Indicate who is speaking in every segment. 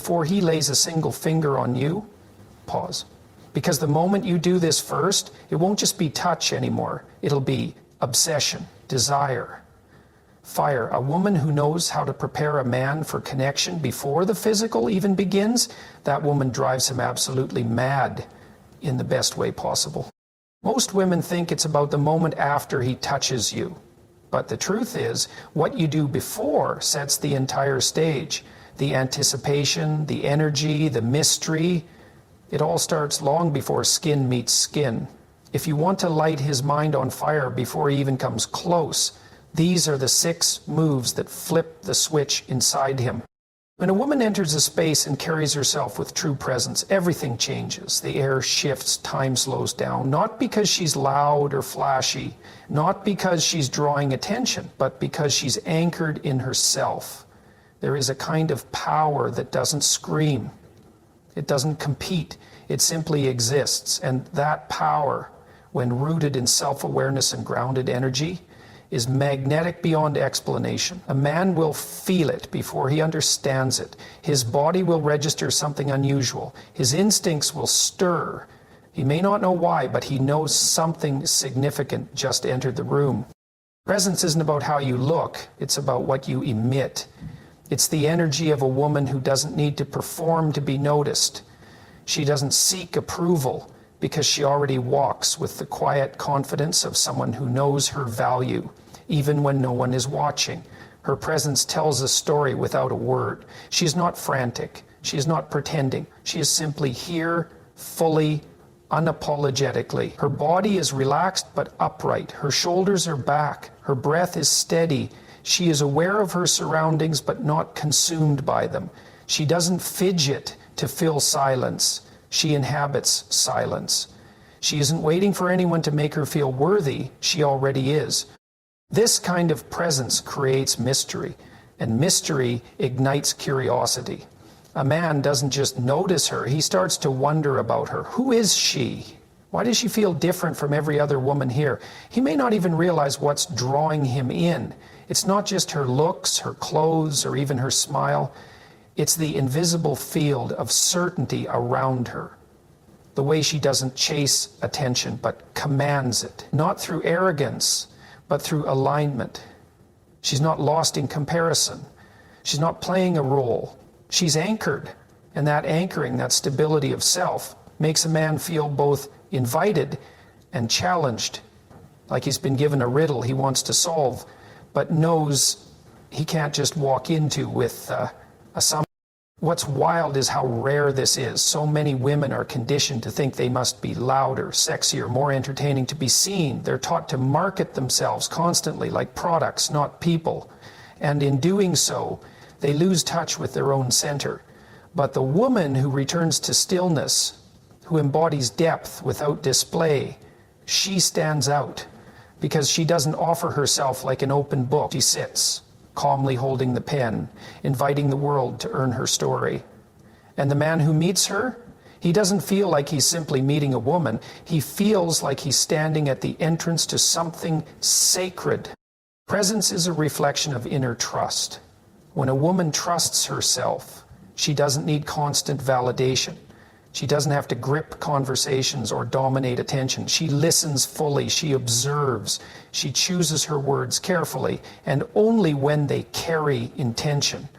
Speaker 1: before he lays a single finger on you, pause. Because the moment you do this first, it won't just be touch anymore. It'll be obsession, desire, fire. A woman who knows how to prepare a man for connection before the physical even begins, that woman drives him absolutely mad in the best way possible. Most women think it's about the moment after he touches you. But the truth is, what you do before sets the entire stage. The anticipation, the energy, the mystery, it all starts long before skin meets skin. If you want to light his mind on fire before he even comes close, these are the 6 moves that flip the switch inside him. When a woman enters a space and carries herself with true presence, everything changes. The air shifts, time slows down, not because she's loud or flashy, not because she's drawing attention, but because she's anchored in herself. There is a kind of power that doesn't scream. It doesn't compete. It simply exists. And that power, when rooted in self-awareness and grounded energy, is magnetic beyond explanation. A man will feel it before he understands it. His body will register something unusual. His instincts will stir. He may not know why, but he knows something significant just entered the room. Presence isn't about how you look. It's about what you emit. It's the energy of a woman who doesn't need to perform to be noticed. She doesn't seek approval because she already walks with the quiet confidence of someone who knows her value, even when no one is watching. Her presence tells a story without a word. She is not frantic. She is not pretending. She is simply here, fully, unapologetically. Her body is relaxed but upright. Her shoulders are back. Her breath is steady. She is aware of her surroundings but not consumed by them. She doesn't fidget to fill silence. She inhabits silence. She isn't waiting for anyone to make her feel worthy. She already is. This kind of presence creates mystery, and mystery ignites curiosity. A man doesn't just notice her, he starts to wonder about her. Who is she? Why does she feel different from every other woman here? He may not even realize what's drawing him in. It's not just her looks, her clothes, or even her smile. It's the invisible field of certainty around her. The way she doesn't chase attention, but commands it. Not through arrogance, but through alignment. She's not lost in comparison. She's not playing a role. She's anchored. And that anchoring, that stability of self, makes a man feel both invited and challenged. Like he's been given a riddle he wants to solve, but knows he can't just walk into with a sum. What's wild is how rare this is. So many women are conditioned to think they must be louder, sexier, more entertaining to be seen. They're taught to market themselves constantly like products, not people. And in doing so, they lose touch with their own center. But the woman who returns to stillness, who embodies depth without display, she stands out because she doesn't offer herself like an open book. She sits, calmly holding the pen, inviting the world to earn her story. And the man who meets her, he doesn't feel like he's simply meeting a woman. He feels like he's standing at the entrance to something sacred. Presence is a reflection of inner trust. When a woman trusts herself, she doesn't need constant validation. She doesn't have to grip conversations or dominate attention. She listens fully. She observes. She chooses her words carefully, and only when they carry intention.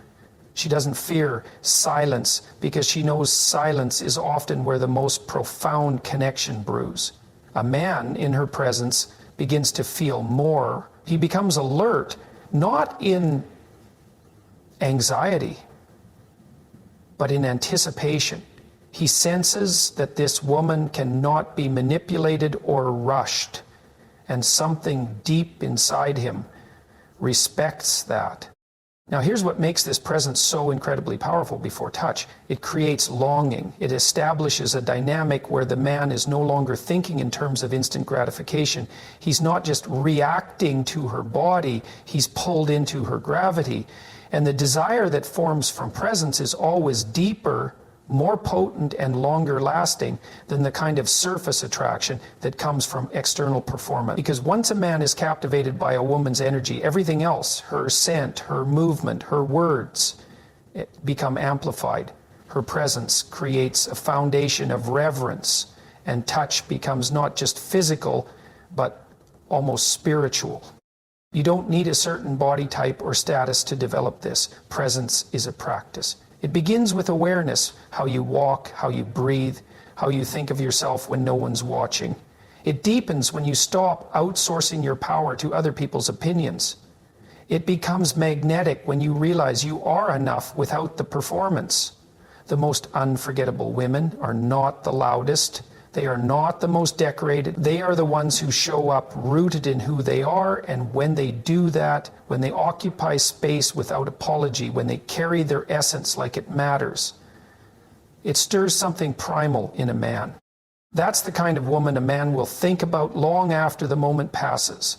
Speaker 1: She doesn't fear silence because she knows silence is often where the most profound connection brews. A man in her presence begins to feel more. He becomes alert, not in anxiety, but in anticipation. He senses that this woman cannot be manipulated or rushed, and something deep inside him respects that. Now here's what makes this presence so incredibly powerful before touch. It creates longing. It establishes a dynamic where the man is no longer thinking in terms of instant gratification. He's not just reacting to her body, he's pulled into her gravity. And the desire that forms from presence is always deeper, more potent and longer lasting than the kind of surface attraction that comes from external performance. Because once a man is captivated by a woman's energy, everything else, her scent, her movement, her words, become amplified. Her presence creates a foundation of reverence, and touch becomes not just physical, but almost spiritual. You don't need a certain body type or status to develop this. Presence is a practice. It begins with awareness, how you walk, how you breathe, how you think of yourself when no one's watching. It deepens when you stop outsourcing your power to other people's opinions. It becomes magnetic when you realize you are enough without the performance. The most unforgettable women are not the loudest. They are not the most decorated. They are the ones who show up rooted in who they are, and when they do that, when they occupy space without apology, when they carry their essence like it matters, it stirs something primal in a man. That's the kind of woman a man will think about long after the moment passes.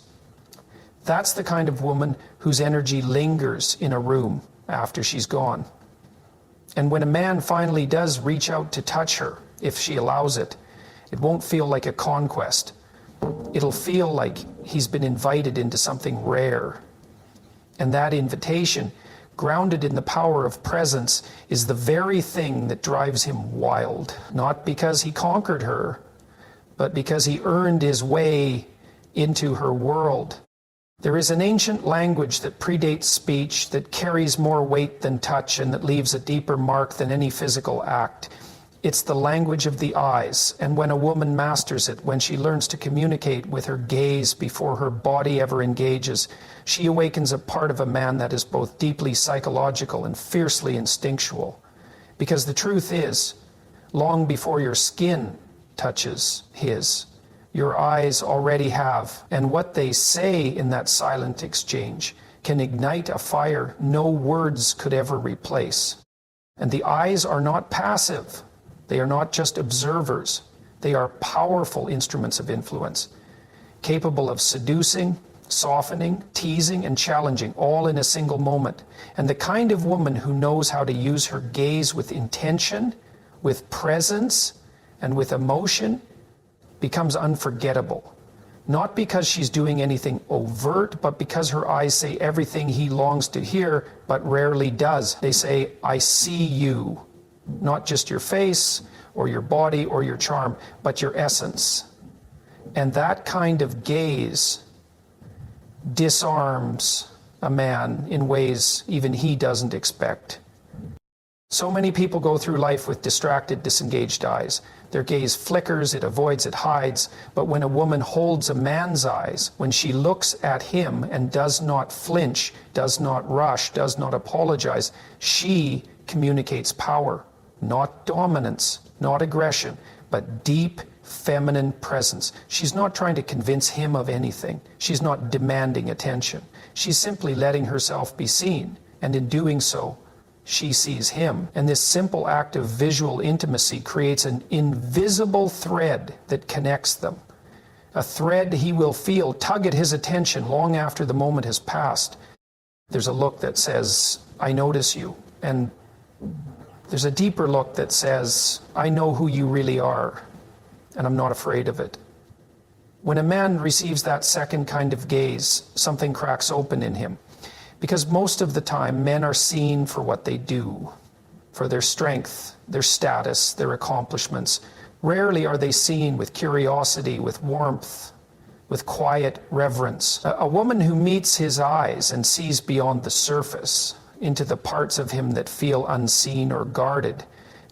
Speaker 1: That's the kind of woman whose energy lingers in a room after she's gone. And when a man finally does reach out to touch her, if she allows it, it won't feel like a conquest. It'll feel like he's been invited into something rare. And that invitation, grounded in the power of presence, is the very thing that drives him wild. Not because he conquered her, but because he earned his way into her world. There is an ancient language that predates speech, that carries more weight than touch, and that leaves a deeper mark than any physical act. It's the language of the eyes, and when a woman masters it, when she learns to communicate with her gaze before her body ever engages, she awakens a part of a man that is both deeply psychological and fiercely instinctual. Because the truth is, long before your skin touches his, your eyes already have, and what they say in that silent exchange can ignite a fire no words could ever replace. And the eyes are not passive. They are not just observers. They are powerful instruments of influence, capable of seducing, softening, teasing, and challenging, all in a single moment. And the kind of woman who knows how to use her gaze with intention, with presence, and with emotion becomes unforgettable. Not because she's doing anything overt, but because her eyes say everything he longs to hear, but rarely does. They say, "I see you." Not just your face or your body or your charm, but your essence. And that kind of gaze disarms a man in ways even he doesn't expect. So many people go through life with distracted, disengaged eyes. Their gaze flickers, it avoids, it hides. But when a woman holds a man's eyes, when she looks at him and does not flinch, does not rush, does not apologize, she communicates power. Not dominance, not aggression, but deep feminine presence. She's not trying to convince him of anything. She's not demanding attention. She's simply letting herself be seen, and in doing so, she sees him. And this simple act of visual intimacy creates an invisible thread that connects them. A thread he will feel tug at his attention long after the moment has passed. There's a look that says, "I notice you," and there's a deeper look that says, "I know who you really are, and I'm not afraid of it." When a man receives that second kind of gaze, something cracks open in him. Because most of the time, men are seen for what they do, for their strength, their status, their accomplishments. Rarely are they seen with curiosity, with warmth, with quiet reverence. A woman who meets his eyes and sees beyond the surface, into the parts of him that feel unseen or guarded,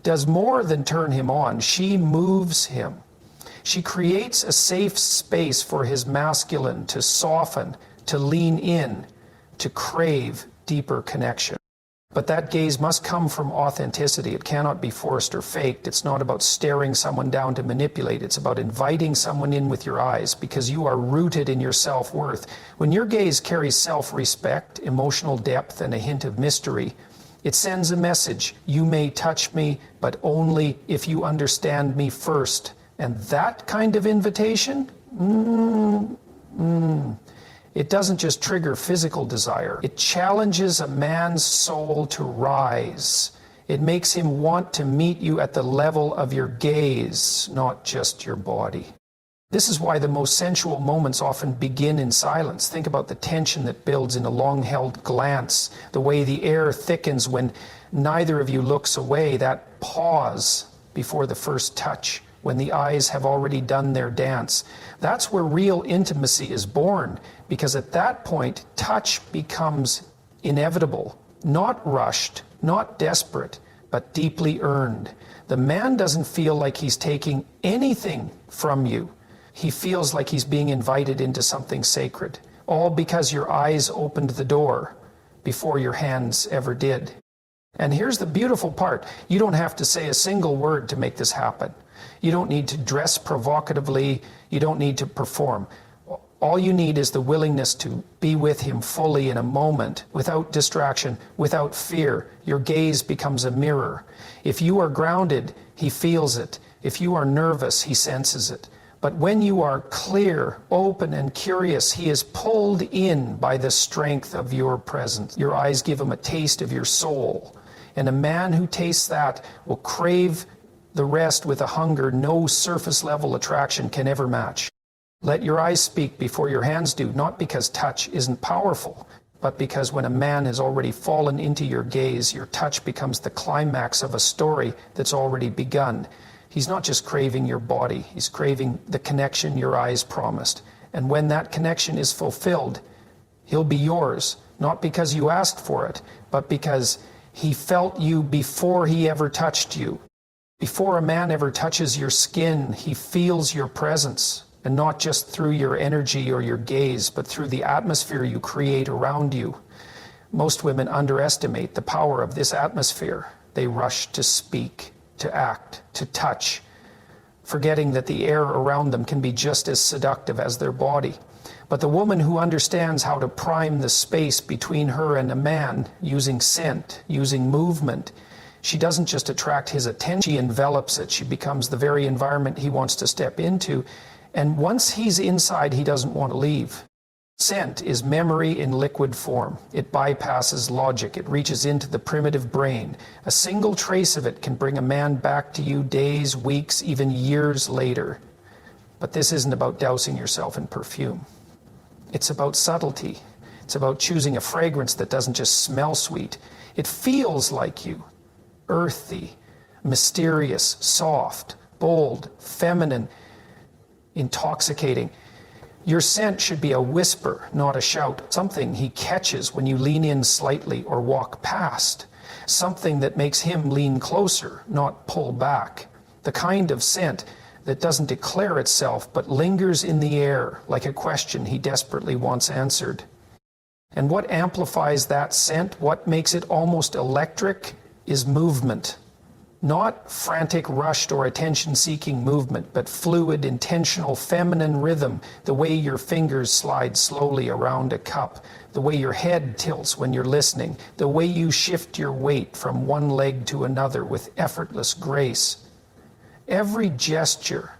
Speaker 1: does more than turn him on. She moves him. She creates a safe space for his masculine to soften, to lean in, to crave deeper connection. But that gaze must come from authenticity. It cannot be forced or faked. It's not about staring someone down to manipulate. It's about inviting someone in with your eyes, because you are rooted in your self-worth. When your gaze carries self-respect, emotional depth, and a hint of mystery, it sends a message. You may touch me, but only if you understand me first. And that kind of invitation, it doesn't just trigger physical desire. It challenges a man's soul to rise. It makes him want to meet you at the level of your gaze, not just your body. This is why the most sensual moments often begin in silence. Think about the tension that builds in a long-held glance, the way the air thickens when Neither of you looks away. That pause before the first touch, when the eyes have already done their dance. That's where real intimacy is born, because at that point, touch becomes inevitable, not rushed, not desperate, but deeply earned. The man doesn't feel like he's taking anything from you. He feels like he's being invited into something sacred, all because your eyes opened the door before your hands ever did. And here's the beautiful part. You don't have to say a single word to make this happen. You don't need to dress provocatively. You don't need to perform. All you need is the willingness to be with him fully in a moment, without distraction, without fear. Your gaze becomes a mirror. If you are grounded, he feels it. If you are nervous, he senses it. But when you are clear, open, and curious, he is pulled in by the strength of your presence. Your eyes give him a taste of your soul. And a man who tastes that will crave the rest with a hunger no surface-level attraction can ever match. Let your eyes speak before your hands do, not because touch isn't powerful, but because when a man has already fallen into your gaze, your touch becomes the climax of a story that's already begun. He's not just craving your body, he's craving the connection your eyes promised. And when that connection is fulfilled, he'll be yours, not because you asked for it, but because he felt you before he ever touched you. Before a man ever touches your skin, he feels your presence, and not just through your energy or your gaze, but through the atmosphere you create around you. Most women underestimate the power of this atmosphere. They rush to speak, to act, to touch, forgetting that the air around them can be just as seductive as their body. But the woman who understands how to prime the space between her and a man using scent, using movement, she doesn't just attract his attention, she envelops it. She becomes the very environment he wants to step into. And once he's inside, he doesn't want to leave. Scent is memory in liquid form. It bypasses logic. It reaches into the primitive brain. A single trace of it can bring a man back to you days, weeks, even years later. But this isn't about dousing yourself in perfume. It's about subtlety. It's about choosing a fragrance that doesn't just smell sweet. It feels like you. Earthy, mysterious, soft, bold, feminine, intoxicating. Your scent should be a whisper, not a shout. Something he catches when you lean in slightly or walk past. Something that makes him lean closer, not pull back. The kind of scent that doesn't declare itself but lingers in the air like a question he desperately wants answered. And what amplifies that scent, what makes it almost electric, is movement. Not frantic, rushed, or attention-seeking movement, but fluid, intentional, feminine rhythm, the way your fingers slide slowly around a cup, the way your head tilts when you're listening, the way you shift your weight from one leg to another with effortless grace. Every gesture,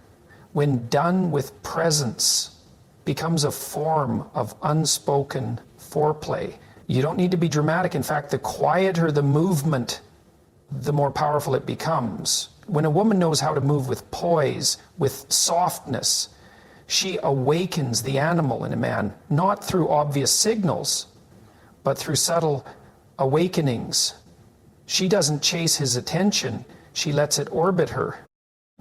Speaker 1: when done with presence, becomes a form of unspoken foreplay. You don't need to be dramatic. In fact, the quieter the movement, the more powerful it becomes. When a woman knows how to move with poise, with softness, she awakens the animal in a man, not through obvious signals, but through subtle awakenings. She doesn't chase his attention, she lets it orbit her.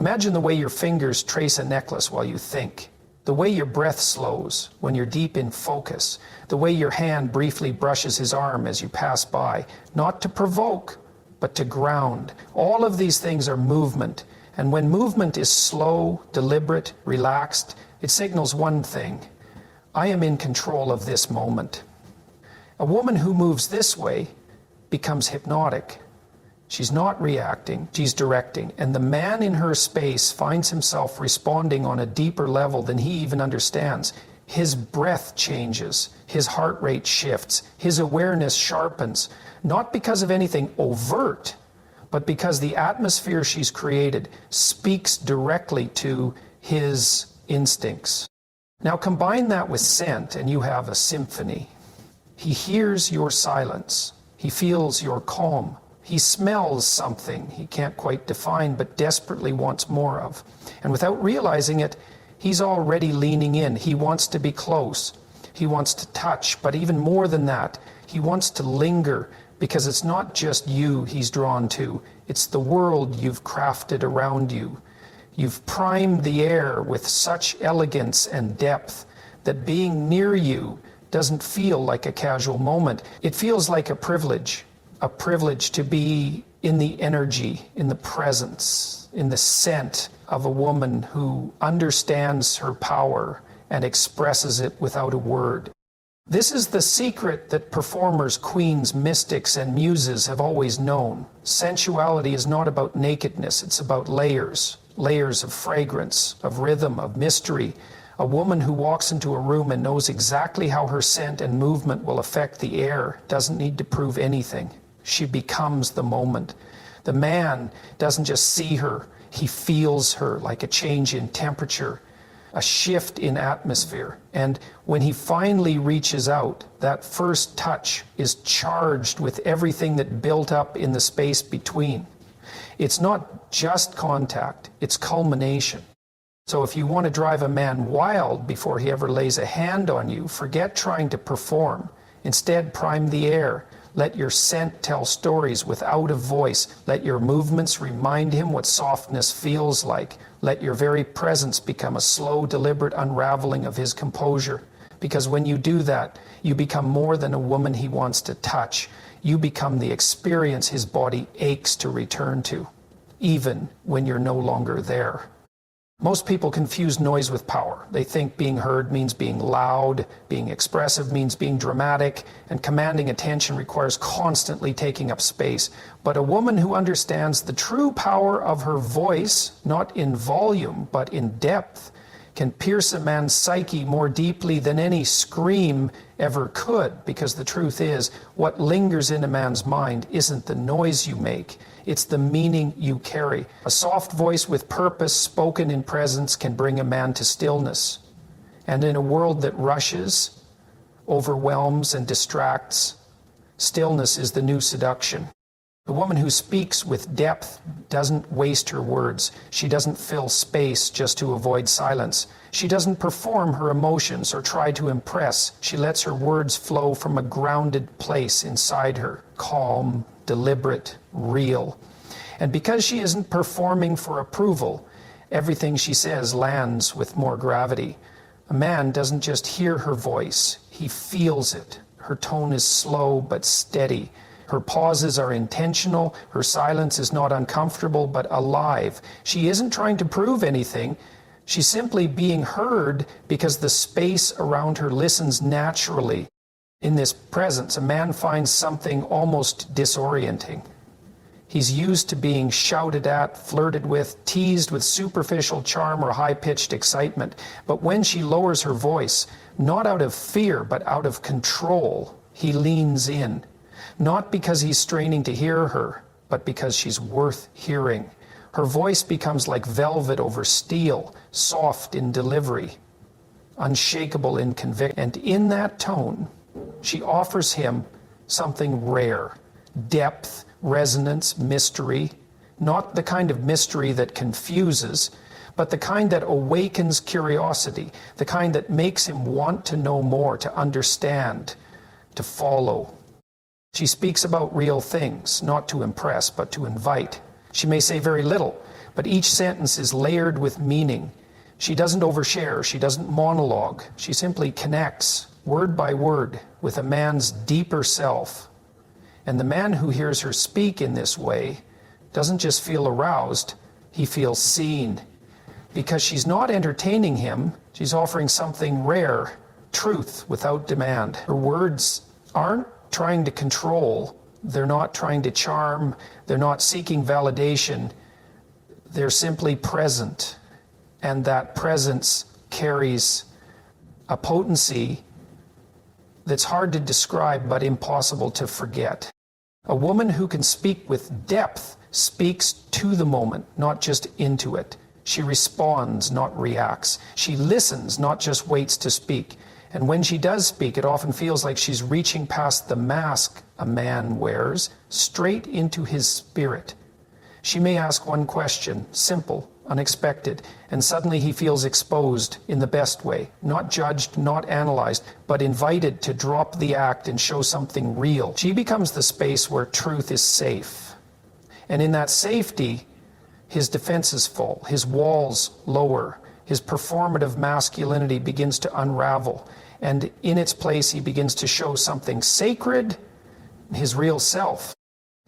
Speaker 1: Imagine the way your fingers trace a necklace while you think, the way your breath slows when you're deep in focus, the way your hand briefly brushes his arm as you pass by, not to provoke, but to ground. All of these things are movement. And when movement is slow, deliberate, relaxed, it signals one thing: I am in control of this moment. A woman who moves this way becomes hypnotic. She's not reacting, she's directing. And the man in her space finds himself responding on a deeper level than he even understands. His breath changes, his heart rate shifts, his awareness sharpens, not because of anything overt, but because the atmosphere she's created speaks directly to his instincts. Now combine that with scent and you have a symphony. He hears your silence. He feels your calm. He smells something he can't quite define but desperately wants more of. And without realizing it, he's already leaning in. He wants to be close. He wants to touch, but even more than that, he wants to linger because it's not just you he's drawn to, it's the world you've crafted around you. You've primed the air with such elegance and depth that being near you doesn't feel like a casual moment. It feels like a privilege to be in the energy, in the presence, in the scent of a woman who understands her power and expresses it without a word. This is the secret that performers, queens, mystics, and muses have always known. Sensuality is not about nakedness, it's about layers. Layers of fragrance, of rhythm, of mystery. A woman who walks into a room and knows exactly how her scent and movement will affect the air doesn't need to prove anything. She becomes the moment. The man doesn't just see her, he feels her like a change in temperature, a shift in atmosphere. And when he finally reaches out, that first touch is charged with everything that built up in the space between. It's not just contact, it's culmination. So if you want to drive a man wild before he ever lays a hand on you, forget trying to perform. Instead, prime the air. Let your scent tell stories without a voice. Let your movements remind him what softness feels like. Let your very presence become a slow, deliberate unraveling of his composure. Because when you do that, you become more than a woman he wants to touch. You become the experience his body aches to return to, even when you're no longer there. Most people confuse noise with power. They think being heard means being loud, being expressive means being dramatic, and commanding attention requires constantly taking up space. But a woman who understands the true power of her voice, not in volume, but in depth, can pierce a man's psyche more deeply than any scream ever could, because the truth is, what lingers in a man's mind isn't the noise you make, it's the meaning you carry. A soft voice with purpose spoken in presence can bring a man to stillness. And in a world that rushes, overwhelms, and distracts, stillness is the new seduction. The woman who speaks with depth doesn't waste her words. She doesn't fill space just to avoid silence. She doesn't perform her emotions or try to impress. She lets her words flow from a grounded place inside her, calm, deliberate, real. And because she isn't performing for approval, everything she says lands with more gravity. A man doesn't just hear her voice, he feels it. Her tone is slow but steady. Her pauses are intentional. Her silence is not uncomfortable, but alive. She isn't trying to prove anything. She's simply being heard because the space around her listens naturally. In this presence, a man finds something almost disorienting. He's used to being shouted at, flirted with, teased with superficial charm or high-pitched excitement. But when she lowers her voice, not out of fear, but out of control, he leans in. Not because he's straining to hear her, but because she's worth hearing. Her voice becomes like velvet over steel, soft in delivery, unshakable in conviction. And in that tone, she offers him something rare, depth, resonance, mystery, not the kind of mystery that confuses, but the kind that awakens curiosity, the kind that makes him want to know more, to understand, to follow. She speaks about real things, not to impress, but to invite. She may say very little, but each sentence is layered with meaning. She doesn't overshare, she doesn't monologue. She simply connects, word by word, with a man's deeper self. And the man who hears her speak in this way doesn't just feel aroused, he feels seen. Because she's not entertaining him, she's offering something rare, truth without demand. Her words aren't trying to control, they're not trying to charm, they're not seeking validation, they're simply present. And that presence carries a potency that's hard to describe but impossible to forget. A woman who can speak with depth speaks to the moment, not just into it. She responds, not reacts. She listens, not just waits to speak. And when she does speak, it often feels like she's reaching past the mask a man wears, straight into his spirit. She may ask one question, simple, unexpected, and suddenly he feels exposed in the best way, not judged, not analyzed, but invited to drop the act and show something real. She becomes the space where truth is safe. And in that safety, his defenses fall, his walls lower, his performative masculinity begins to unravel, and in its place he begins to show something sacred, his real self.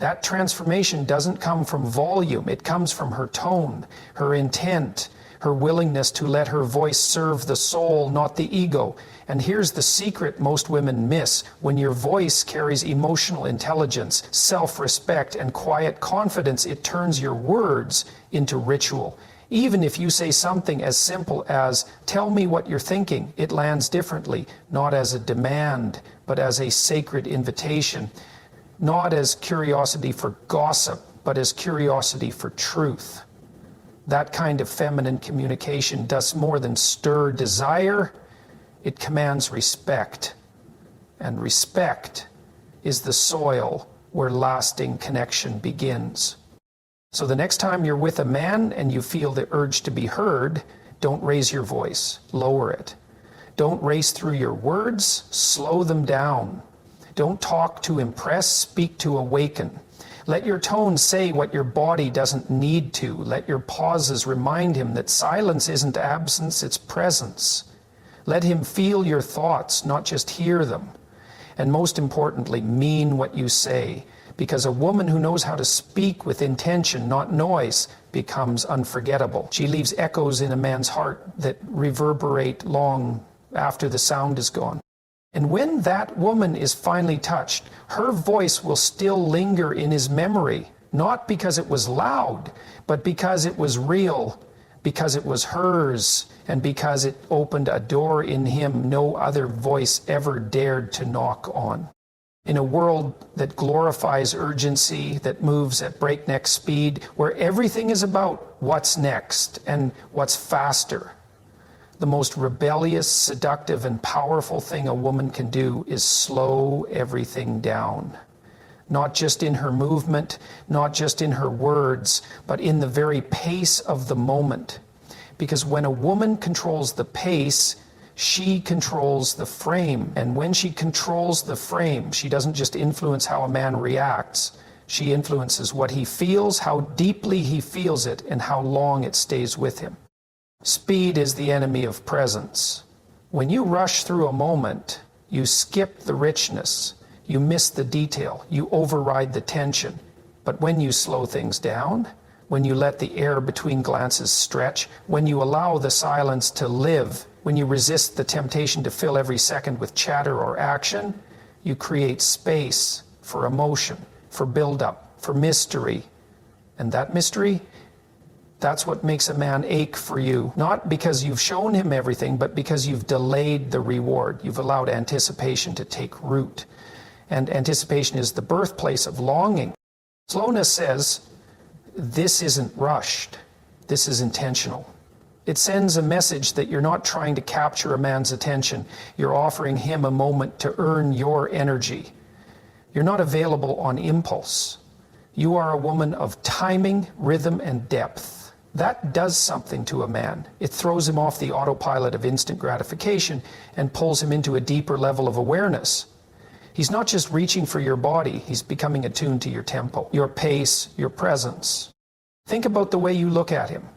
Speaker 1: That transformation doesn't come from volume, it comes from her tone, her intent, her willingness to let her voice serve the soul, not the ego. And here's the secret most women miss. When your voice carries emotional intelligence, self-respect, and quiet confidence, it turns your words into ritual. Even if you say something as simple as, "Tell me what you're thinking," it lands differently, not as a demand, but as a sacred invitation. Not as curiosity for gossip, but as curiosity for truth. That kind of feminine communication does more than stir desire, it commands respect. And respect is the soil where lasting connection begins. So the next time you're with a man and you feel the urge to be heard, don't raise your voice, lower it. Don't race through your words, slow them down. Don't talk to impress, speak to awaken. Let your tone say what your body doesn't need to. Let your pauses remind him that silence isn't absence, it's presence. Let him feel your thoughts, not just hear them. And most importantly, mean what you say. Because a woman who knows how to speak with intention, not noise, becomes unforgettable. She leaves echoes in a man's heart that reverberate long after the sound is gone. And when that woman is finally touched, her voice will still linger in his memory, not because it was loud, but because it was real, because it was hers, and because it opened a door in him no other voice ever dared to knock on. In a world that glorifies urgency, that moves at breakneck speed, where everything is about what's next and what's faster, the most rebellious, seductive, and powerful thing a woman can do is slow everything down. Not just in her movement, not just in her words, but in the very pace of the moment. Because when a woman controls the pace, she controls the frame. And when she controls the frame, she doesn't just influence how a man reacts. She influences what he feels, how deeply he feels it, and how long it stays with him. Speed is the enemy of presence. When you rush through a moment, you skip the richness, you miss the detail, you override the tension. But when you slow things down, when you let the air between glances stretch, when you allow the silence to live, when you resist the temptation to fill every second with chatter or action, you create space for emotion, for build-up, for mystery. And that mystery, that's what makes a man ache for you. Not because you've shown him everything, but because you've delayed the reward. You've allowed anticipation to take root. And anticipation is the birthplace of longing. Slowness says, this isn't rushed. This is intentional. It sends a message that you're not trying to capture a man's attention. You're offering him a moment to earn your energy. You're not available on impulse. You are a woman of timing, rhythm, and depth. That does something to a man. It throws him off the autopilot of instant gratification and pulls him into a deeper level of awareness. He's not just reaching for your body, he's becoming attuned to your tempo, your pace, your presence. Think about the way you look at him.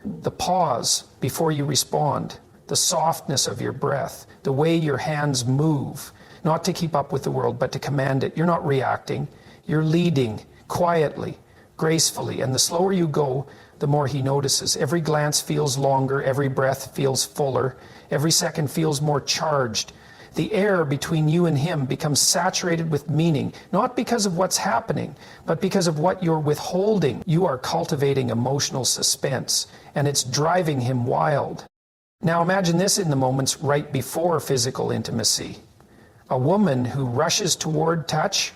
Speaker 1: The pause before you respond, the softness of your breath, the way your hands move, not to keep up with the world, but to command it. You're not reacting, you're leading quietly, gracefully, and the slower you go, the more he notices. Every glance feels longer, every breath feels fuller, every second feels more charged. The air between you and him becomes saturated with meaning, not because of what's happening, but because of what you're withholding. You are cultivating emotional suspense, and it's driving him wild. Now imagine this in the moments right before physical intimacy. A woman who rushes toward touch,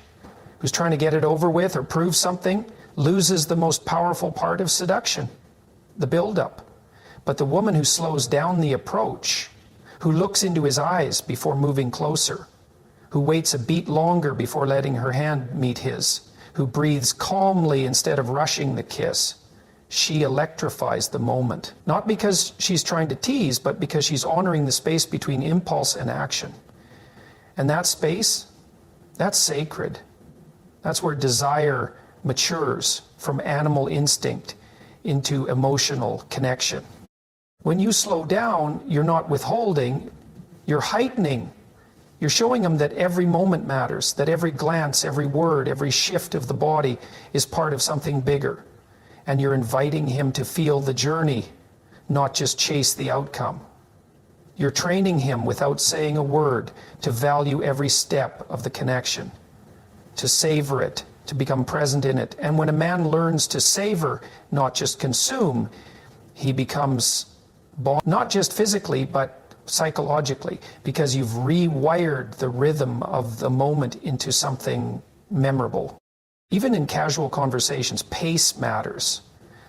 Speaker 1: who's trying to get it over with or prove something, loses the most powerful part of seduction, the build-up. But the woman who slows down the approach, who looks into his eyes before moving closer, who waits a beat longer before letting her hand meet his, who breathes calmly instead of rushing the kiss. She electrifies the moment, not because she's trying to tease, but because she's honoring the space between impulse and action. And that space, that's sacred. That's where desire matures from animal instinct into emotional connection. When you slow down, you're not withholding, you're heightening. You're showing him that every moment matters, that every glance, every word, every shift of the body is part of something bigger. And you're inviting him to feel the journey, not just chase the outcome. You're training him without saying a word to value every step of the connection, to savor it, to become present in it. And when a man learns to savor, not just consume, he becomes not just physically, but psychologically, because you've rewired the rhythm of the moment into something memorable. Even in casual conversations, pace matters.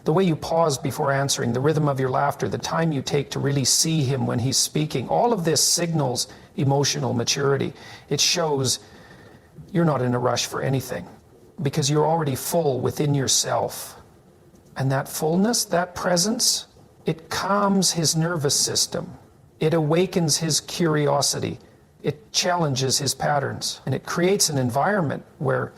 Speaker 1: The way you pause before answering, the rhythm of your laughter, the time you take to really see him when he's speaking, all of this signals emotional maturity. It shows you're not in a rush for anything because you're already full within yourself. And that fullness, that presence, it calms his nervous system. It awakens his curiosity. It challenges his patterns. And it creates an environment where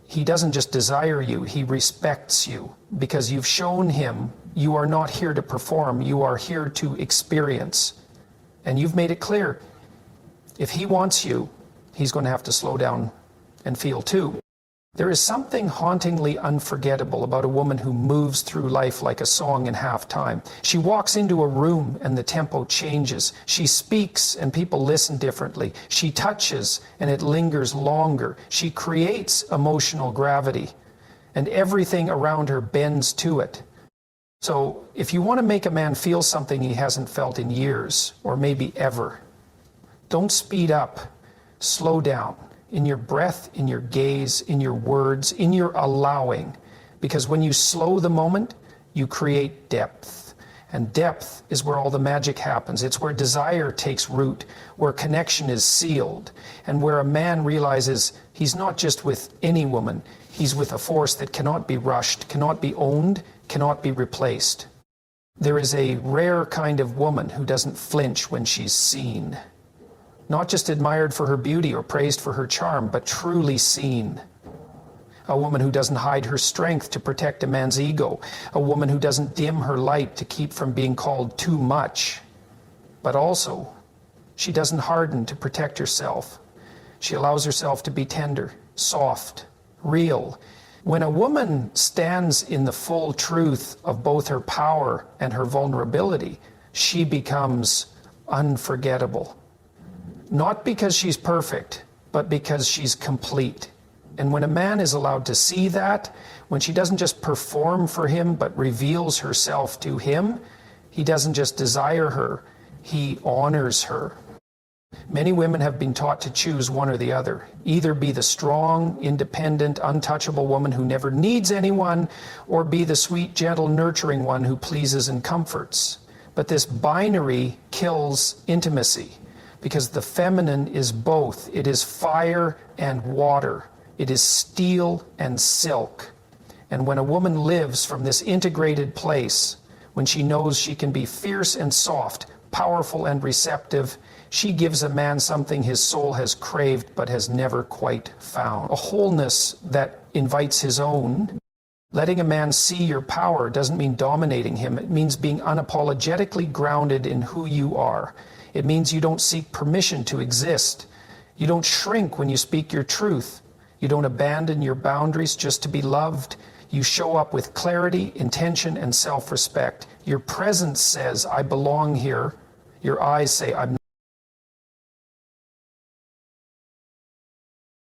Speaker 1: he doesn't just desire you, he respects you, because you've shown him you are not here to perform, you are here to experience. And you've made it clear, if he wants you, he's going to have to slow down and feel too. There is something hauntingly unforgettable about a woman who moves through life like a song in half time. She walks into a room and the tempo changes. She speaks and people listen differently. She touches and it lingers longer. She creates emotional gravity and everything around her bends to it. So if you want to make a man feel something he hasn't felt in years or maybe ever, don't speed up, slow down. In your breath, in your gaze, in your words, in your allowing. Because when you slow the moment, you create depth. And depth is where all the magic happens. It's where desire takes root, where connection is sealed, and where a man realizes he's not just with any woman, he's with a force that cannot be rushed, cannot be owned, cannot be replaced. There is a rare kind of woman who doesn't flinch when she's seen. Not just admired for her beauty or praised for her charm, but truly seen. A woman who doesn't hide her strength to protect a man's ego. A woman who doesn't dim her light to keep from being called too much. But also, she doesn't harden to protect herself. She allows herself to be tender, soft, real. When a woman stands in the full truth of both her power and her vulnerability, she becomes unforgettable. Not because she's perfect, but because she's complete. And when a man is allowed to see that, when she doesn't just perform for him, but reveals herself to him, he doesn't just desire her, he honors her. Many women have been taught to choose one or the other. Either be the strong, independent, untouchable woman who never needs anyone, or be the sweet, gentle, nurturing one who pleases and comforts. But this binary kills intimacy. Because the feminine is both. It is fire and water. It is steel and silk. And when a woman lives from this integrated place, when she knows she can be fierce and soft, powerful and receptive, she gives a man something his soul has craved but has never quite found. A wholeness that invites his own. Letting a man see your power doesn't mean dominating him. It means being unapologetically grounded in who you are. It means you don't seek permission to exist. You don't shrink when you speak your truth. You don't abandon your boundaries just to be loved. You show up with clarity, intention, and self-respect. Your presence says, I belong here. Your eyes say, I'm